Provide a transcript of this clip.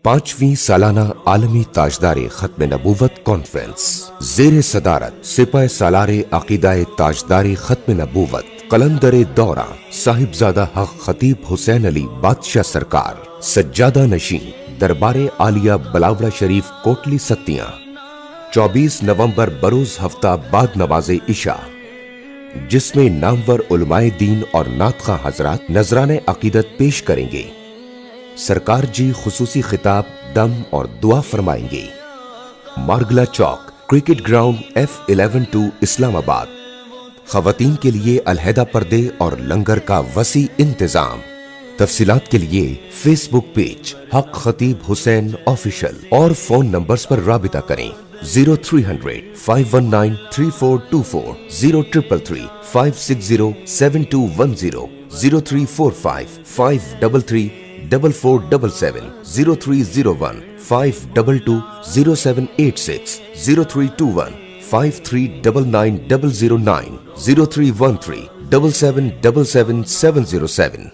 5ویں سالانہ عالمی تاجدار ختم نبوت کانفرنس زیر صدارت سپہ سالار عقیدہ تاجدار ختم نبوت قلندر دورہ صاحبزادہ حق خطیب حسین علی بادشاہ سرکار سجادہ نشین دربار عالیہ بلاوڑہ شریف کوٹلی ستیاں 24 نومبر بروز ہفتہ بعد نماز عشاء، جس میں نامور علماء دین اور نعت خواں حضرات نذرانہ عقیدت پیش کریں گے۔ سرکار جی خصوصی خطاب، دم اور دعا فرمائیں گے۔ مارگلا چوک، کرکٹ گراؤنڈ F11-2 اسلام آباد۔ خواتین کے لیے علیحدہ پردے اور لنگر کا وسیع انتظام۔ تفصیلات کے لیے فیس بک پیج حق خطیب حسین آفیشل اور فون نمبرز پر رابطہ کریں 0300 519 3424 0333 560 7210 0345 533 4477 0301 522 0786 0321 5399009 0313 7777 707